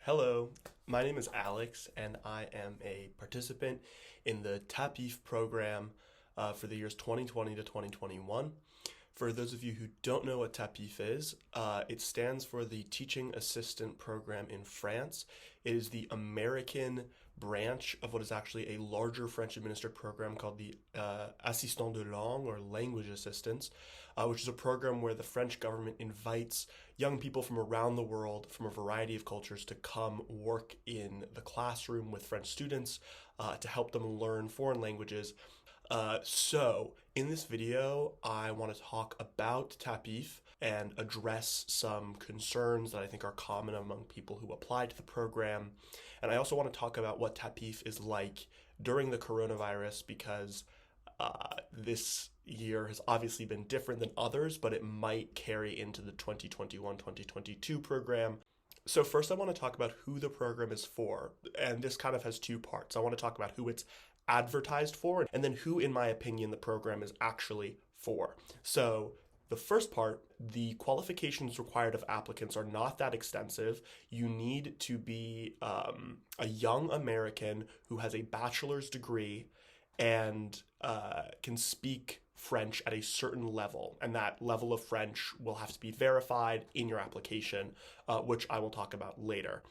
Hello, my name is Alex, and I am a participant in the TAPIF program for the years 2020 to 2021. For those of you who don't know what TAPIF is, it stands for the Teaching Assistant Program in France. It is the American branch of what is actually a larger French administered program called the Assistant de Langue or Language Assistants, which is a program where the French government invites young people from around the world, from a variety of cultures, to come work in the classroom with French students to help them learn foreign languages. So in this video, I want to talk about TAPIF and address some concerns that I think are common among people who apply to the program. And I also want to talk about what TAPIF is like during the coronavirus, because this year has obviously been different than others, but it might carry into the 2021-2022 program. So first I want to talk about who the program is for, and this kind of has two parts. I want to talk about who it's advertised for, and then who, in my opinion, the program is actually for. So the first part, the qualifications required of applicants are not that extensive. You need to be a young American who has a bachelor's degree and can speak French at a certain level, and that level of French will have to be verified in your application, which I will talk about later.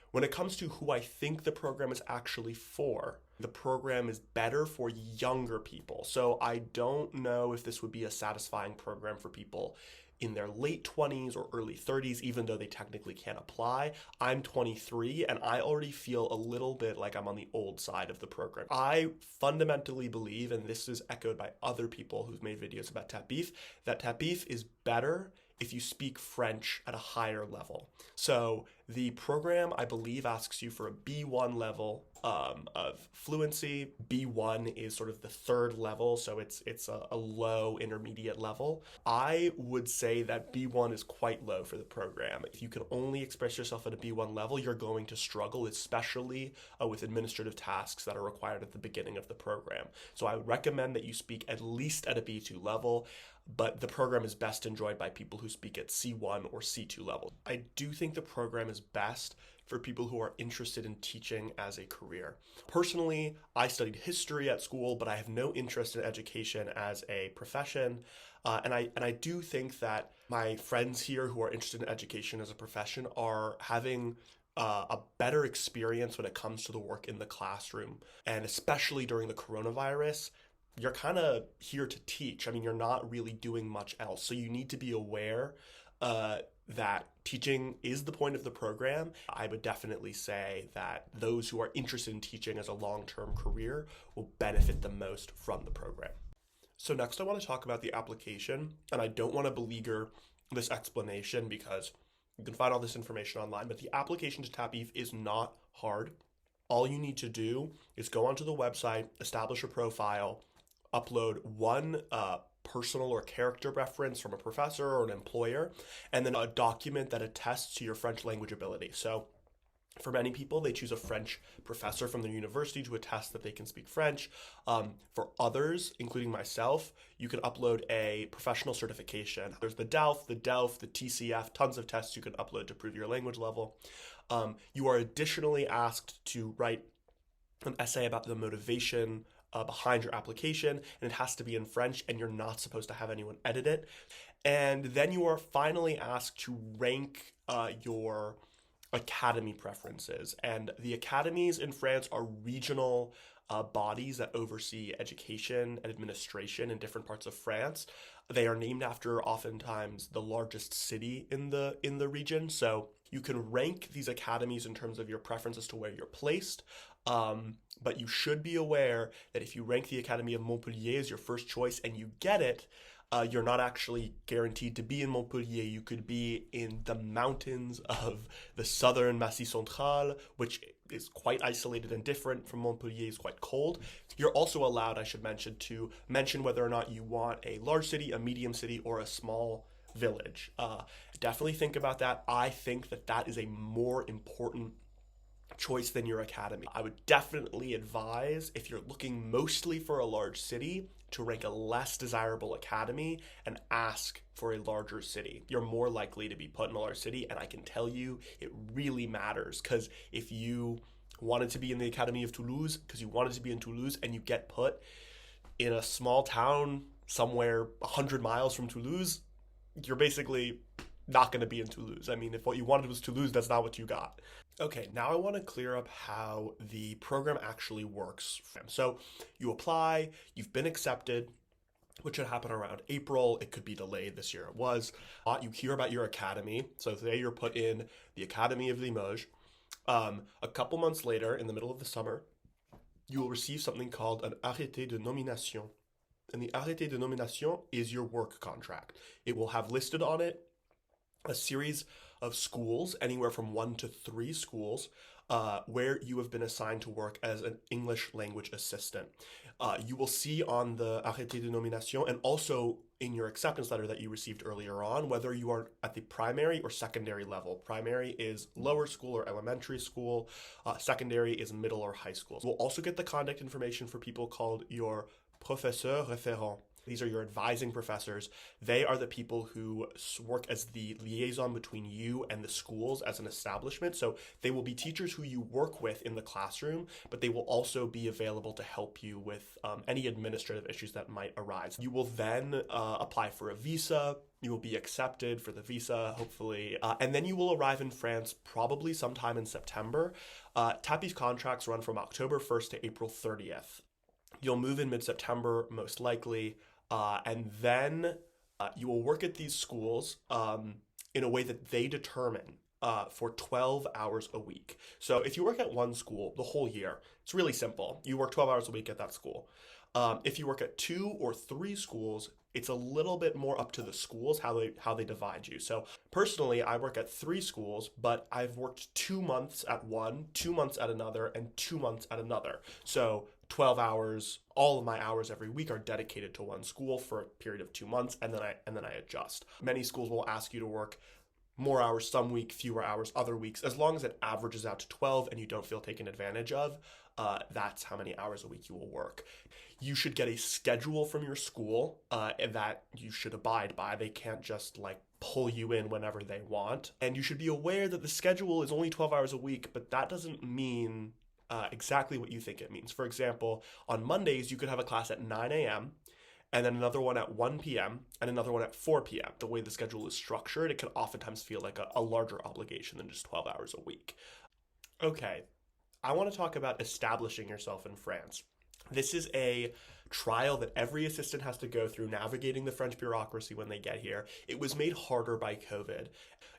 When it comes to who I think the program is actually for, the program is better for younger people. So I don't know if this would be a satisfying program for people in their late 20s or early 30s, even though they technically can't apply. I'm 23 and I already feel a little bit like I'm on the old side of the program. I fundamentally believe, and this is echoed by other people who've made videos about TAPIF, that TAPIF is better if you speak French at a higher level. So the program, I believe, asks you for a B1 level of fluency. B1 is sort of the third level, so it's a low intermediate level. I would say that B1 is quite low for the program. If you can only express yourself at a B1 level, you're going to struggle, especially with administrative tasks that are required at the beginning of the program. So I would recommend that you speak at least at a B2 level, but the program is best enjoyed by people who speak at C1 or C2 level. I do think the program is best for people who are interested in teaching as a career. Personally, I studied history at school, but I have no interest in education as a profession. And I do think that my friends here who are interested in education as a profession are having a better experience when it comes to the work in the classroom. And especially during the coronavirus, you're kind of here to teach. I mean, you're not really doing much else. So you need to be aware that teaching is the point of the program. I would definitely say that those who are interested in teaching as a long-term career will benefit the most from the program. So next I want to talk about the application, and I don't want to beleaguer this explanation because you can find all this information online, but the application to TAPIF is not hard. All you need to do is go onto the website, establish a profile, upload one personal or character reference from a professor or an employer, and then a document that attests to your French language ability. So for many people, they choose a French professor from their university to attest that they can speak French. For others, including myself, you can upload a professional certification. There's the DELF, the TCF, tons of tests you can upload to prove your language level. You are additionally asked to write an essay about the motivation behind your application, and it has to be in French, and you're not supposed to have anyone edit it. And then you are finally asked to rank your academy preferences. And the academies in France are regional bodies that oversee education and administration in different parts of France. They are named after oftentimes the largest city in the region. So you can rank these academies in terms of your preferences to where you're placed. But you should be aware that if you rank the Academy of Montpellier as your first choice and you get it, you're not actually guaranteed to be in Montpellier. You could be in the mountains of the southern Massif Central, which is quite isolated and different from Montpellier. It's quite cold. You're also allowed, I should mention, to mention whether or not you want a large city, a medium city, or a small village. Definitely think about that. I think that that is a more important choice than your academy. I would definitely advise, if you're looking mostly for a large city, to rank a less desirable academy and ask for a larger city. You're more likely to be put in a large city, and I can tell you it really matters, because if you wanted to be in the Academy of Toulouse because you wanted to be in Toulouse and you get put in a small town somewhere 100 miles from Toulouse, you're basically not going to be in Toulouse. I mean, if what you wanted was Toulouse, that's not what you got. Okay, now I want to clear up how the program actually works. So you apply, you've been accepted, which should happen around April. It could be delayed. This year it was. You hear about your academy. So today you're put in the Academy of Limoges. A couple months later, in the middle of the summer, you will receive something called an arrêté de nomination. And the arrêté de nomination is your work contract. It will have listed on it a series of schools, anywhere from 1 to 3 schools, where you have been assigned to work as an English language assistant. You will see on the arrêté de nomination, and also in your acceptance letter that you received earlier on, whether you are at the primary or secondary level. Primary is lower school or elementary school. Secondary is middle or high school. We'll also get the contact information for people called your professeur référent. These are your advising professors. They are the people who work as the liaison between you and the schools as an establishment. So they will be teachers who you work with in the classroom, but they will also be available to help you with any administrative issues that might arise. You will then apply for a visa. You will be accepted for the visa, hopefully, and then you will arrive in France probably sometime in September. TAPIF contracts run from October 1st to April 30th. You'll move in mid-September, most likely. And then you will work at these schools in a way that they determine for 12 hours a week. So if you work at one school the whole year, it's really simple. You work 12 hours a week at that school. If you work at 2 or 3 schools, it's a little bit more up to the schools how they divide you. So personally, I work at 3 schools, but I've worked 2 months at one, 2 months at another, and 2 months at another. So 12 hours, all of my hours every week are dedicated to one school for a period of 2 months, and then I adjust. Many schools will ask you to work more hours some week, fewer hours other weeks. As long as it averages out to 12 and you don't feel taken advantage of, that's how many hours a week you will work. You should get a schedule from your school and that you should abide by. They can't just pull you in whenever they want. And you should be aware that the schedule is only 12 hours a week, but that doesn't mean exactly what you think it means. For example, on Mondays, you could have a class at 9 a.m., and then another one at 1 p.m., and another one at 4 p.m. The way the schedule is structured, it can oftentimes feel like a larger obligation than just 12 hours a week. Okay, I want to talk about establishing yourself in France. This is a trial that every assistant has to go through, navigating the French bureaucracy when they get here. It was made harder by COVID.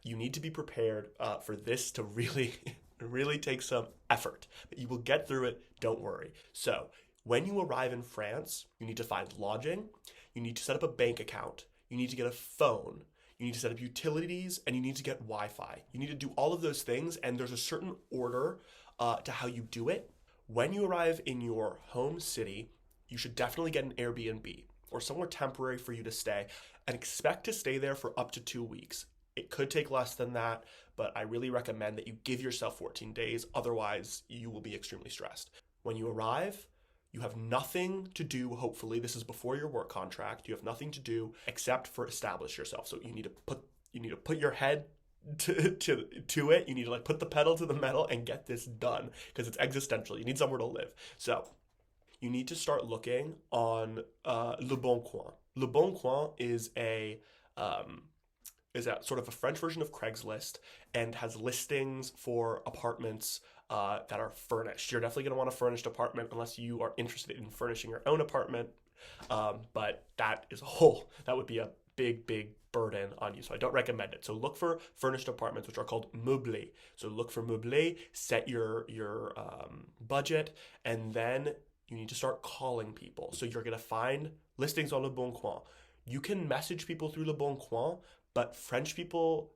You need to be prepared for this to really take some effort. But you will get through it, don't worry. So when you arrive in France, you need to find lodging, you need to set up a bank account, you need to get a phone, you need to set up utilities, and you need to get Wi-Fi. You need to do all of those things, and there's a certain order to how you do it. When you arrive in your home city, you should definitely get an Airbnb or somewhere temporary for you to stay, and expect to stay there for up to 2 weeks. It could take less than that, but I really recommend that you give yourself 14 days. Otherwise, you will be extremely stressed. When you arrive, you have nothing to do, hopefully. This is before your work contract. You have nothing to do except for establish yourself. So you need to put your head to it. You need to put the pedal to the metal and get this done, because it's existential. You need somewhere to live. So you need to start looking on Le Bon Coin. Le Bon Coin is a sort of a French version of Craigslist and has listings for apartments that are furnished. You're definitely going to want a furnished apartment unless you are interested in furnishing your own apartment. But that would be a big burden on you. So I don't recommend it. So look for furnished apartments, which are called meublés. So look for meublés, set your budget, and then you need to start calling people. So you're going to find listings on Le Bon Coin. You can message people through Le Bon Coin, but French people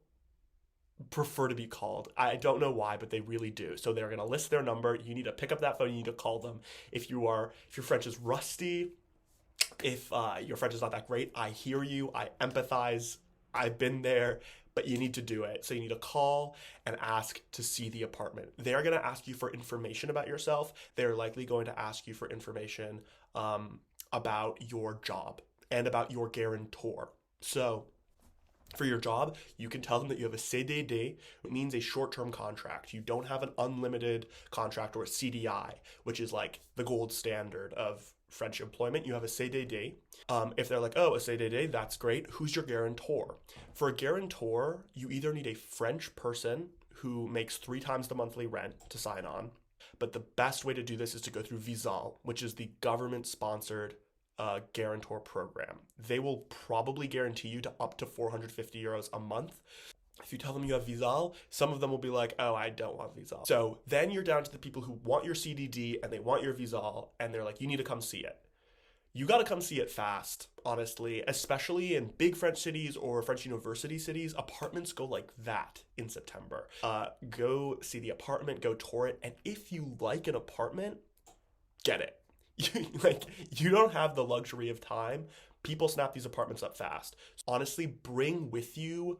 prefer to be called. I don't know why, but they really do. So they're going to list their number. You need to pick up that phone. You need to call them. If your French is rusty, if your French is not that great, I hear you. I empathize. I've been there. but you need to do it. So you need to call and ask to see the apartment. They're going to ask you for information about yourself. They're likely going to ask you for information about your job and about your guarantor. So for your job, you can tell them that you have a CDD, which means a short-term contract. You don't have an unlimited contract or a CDI, which is like the gold standard of French employment. You have a CDD. If they're like, oh, a CDD, that's great. Who's your guarantor? For a guarantor, you either need a French person who makes 3 times the monthly rent to sign on, but the best way to do this is to go through Visal, which is the government-sponsored guarantor program. They will probably guarantee you to up to 450 euros a month. If you tell them you have Visal, some of them will be like, oh, I don't want Visal. So then you're down to the people who want your CDD and they want your Visal, and they're like, you need to come see it. You got to come see it fast, honestly, especially in big French cities or French university cities. Apartments go like that in September. Go see the apartment, go tour it, and if you like an apartment, get it. You don't have the luxury of time. People snap these apartments up fast. So honestly, bring with you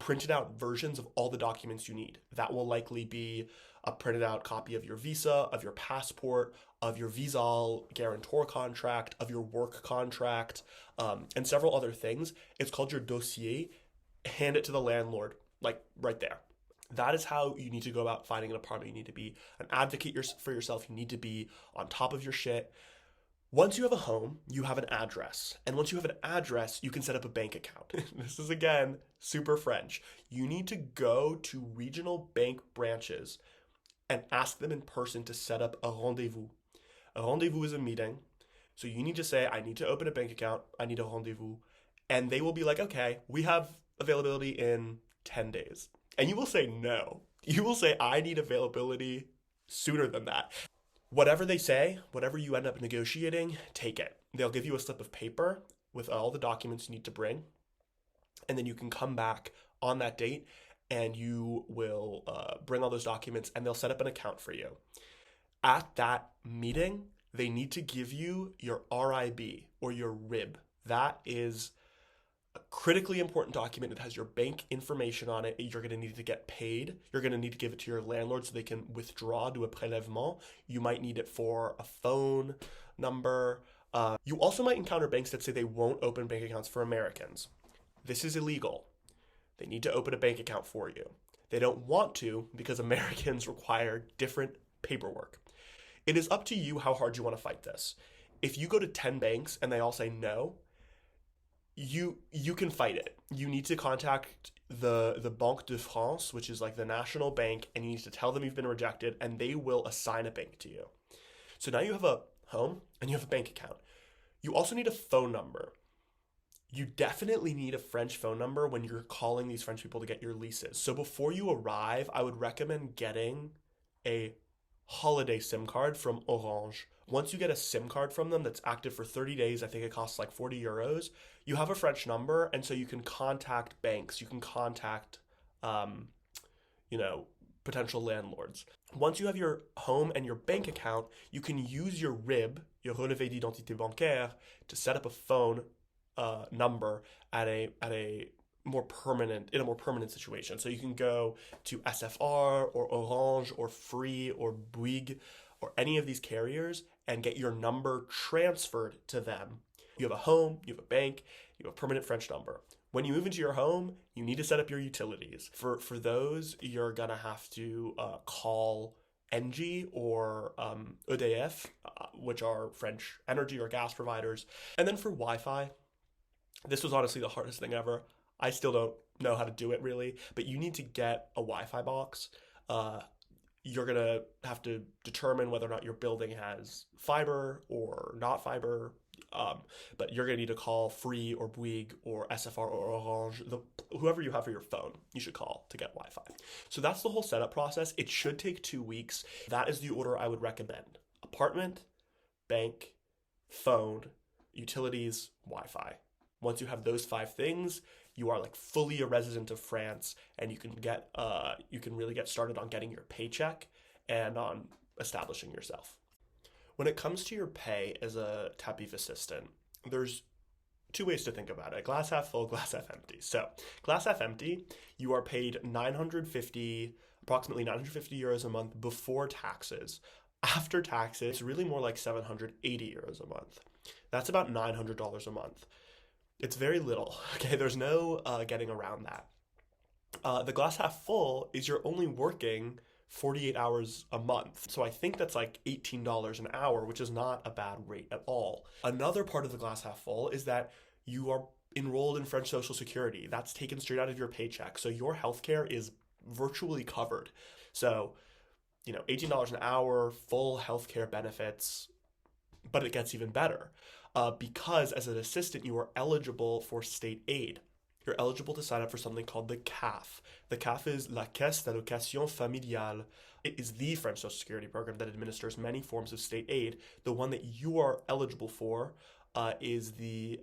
printed out versions of all the documents you need. That will likely be a printed out copy of your visa, of your passport, of your Visal guarantor contract, of your work contract, and several other things. It's called your dossier. Hand it to the landlord, like right there. That is how you need to go about finding an apartment. You need to be an advocate for yourself. You need to be on top of your shit. Once you have a home, you have an address. And once you have an address, you can set up a bank account. This is, again, super French. You need to go to regional bank branches and ask them in person to set up a rendezvous. A rendezvous is a meeting. So you need to say, I need to open a bank account. I need a rendezvous. And they will be like, okay, we have availability in 10 days. And you will say no. You will say, I need availability sooner than that. Whatever they say, whatever you end up negotiating, take it. They'll give you a slip of paper with all the documents you need to bring. And then you can come back on that date and you will bring all those documents and they'll set up an account for you. At that meeting, they need to give you your RIB or your RIB. That is a critically important document. It has your bank information on it. You're going to need to get paid. You're going to need to give it to your landlord so they can withdraw, do a prélèvement. You might need it for a phone number. You also might encounter banks that say they won't open bank accounts for Americans. This is illegal. They need to open a bank account for you. They don't want to because Americans require different paperwork. It is up to you how hard you want to fight this. If you go to 10 banks and they all say no, you can fight it. You need to contact the Banque de France, which is like the national bank, and you need to tell them you've been rejected, and they will assign a bank to you. So now you have a home and you have a bank account. You also need a phone number. You definitely need a French phone number when you're calling these French people to get your leases. So before you arrive, I would recommend getting a holiday SIM card from Orange. Once you get a SIM card from them that's active for 30 days, I think it costs like 40 euros, you have a French number, and so you can contact banks, you can contact, potential landlords. Once you have your home and your bank account, you can use your RIB, your relevé d'identité bancaire, to set up a phone number at a more permanent situation. So you can go to SFR or Orange or Free or Bouygues or any of these carriers and get your number transferred to them. You have a home, you have a bank, you have a permanent French number. When you move into your home, you need to set up your utilities. For those, you're gonna have to call Engie or EDF, which are French energy or gas providers. And then for Wi-Fi, this was honestly the hardest thing ever. I still don't know how to do it really, but you need to get a Wi-Fi box. You're going to have to determine whether or not your building has fiber or not fiber, but you're going to need to call Free or Bouygues or SFR or Orange, whoever you have for your phone, you should call to get Wi-Fi. So that's the whole setup process. It should take 2 weeks. That is the order I would recommend. Apartment, bank, phone, utilities, Wi-Fi. Once you have those 5 things, you are like fully a resident of France, and you can really get started on getting your paycheck and on establishing yourself. When it comes to your pay as a TAPIF assistant, there's two ways to think about it: glass half full, glass half empty. So glass half empty, you are paid approximately 950 euros a month before taxes. After taxes, it's really more like 780 euros a month. That's about $900 a month. It's very little, okay? There's no getting around that. The glass half full is you're only working 48 hours a month. So I think that's like $18 an hour, which is not a bad rate at all. Another part of the glass half full is that you are enrolled in French Social Security. That's taken straight out of your paycheck. So your healthcare is virtually covered. So, $18 an hour, full healthcare benefits, but it gets even better because as an assistant, you are eligible for state aid. You're eligible to sign up for something called the CAF. The CAF is La Caisse d'Allocation Familiale. It is the French Social Security program that administers many forms of state aid. The one that you are eligible for is the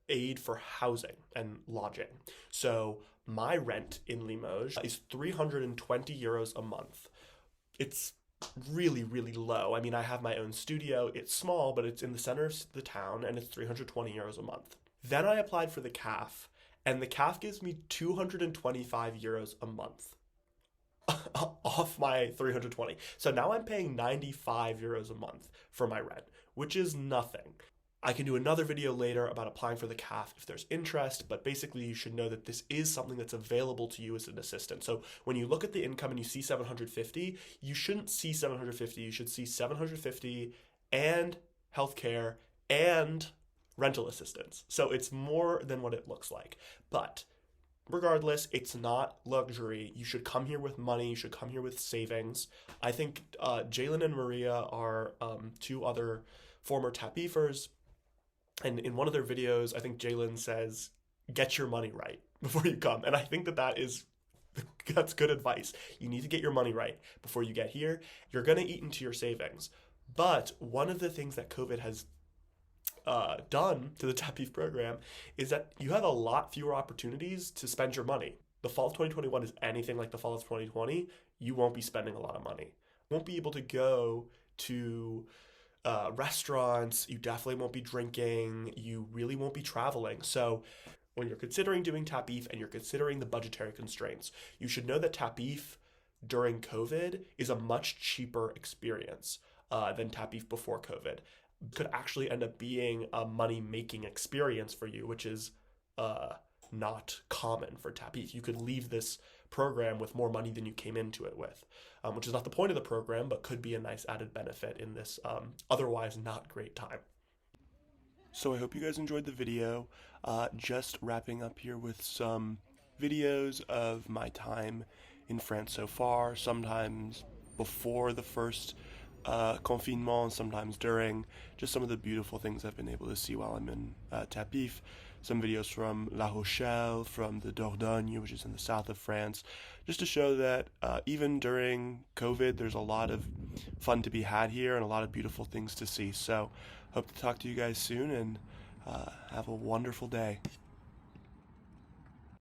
aid for housing and lodging. So my rent in Limoges is 320 euros a month. It's really, really low. I mean, I have my own studio. It's small, but it's in the center of the town, and it's 320 euros a month. Then I applied for the CAF, and the CAF gives me 225 euros a month off my 320. So now I'm paying 95 euros a month for my rent, which is nothing. I can do another video later about applying for the CAF if there's interest, but basically you should know that this is something that's available to you as an assistant. So when you look at the income and you see 750, you shouldn't see 750. You should see 750 and healthcare and rental assistance. So it's more than what it looks like. But regardless, it's not luxury. You should come here with money. You should come here with savings. I think Jalen and Maria are two other former TAPIFers. And in one of their videos, I think Jalen says, get your money right before you come. And I think that's good advice. You need to get your money right before you get here. You're going to eat into your savings. But one of the things that COVID has done to the TAPIF program is that you have a lot fewer opportunities to spend your money. The fall of 2021 is anything like the fall of 2020. You won't be spending a lot of money. You won't be able to go to restaurants. You definitely won't be drinking. You really won't be traveling. So when you're considering doing TAPIF and you're considering the budgetary constraints, you should know that TAPIF during COVID is a much cheaper experience than TAPIF before COVID. Could actually end up being a money-making experience for you, which is not common for TAPIF. You could leave this program with more money than you came into it with, which is not the point of the program, but could be a nice added benefit in this otherwise not great time. So I hope you guys enjoyed the video. Just wrapping up here with some videos of my time in France so far, sometimes before the first confinement, sometimes during, just some of the beautiful things I've been able to see while I'm in TAPIF. Some videos from La Rochelle, from the Dordogne, which is in the south of France, just to show that even during COVID, there's a lot of fun to be had here and a lot of beautiful things to see. So hope to talk to you guys soon, and have a wonderful day.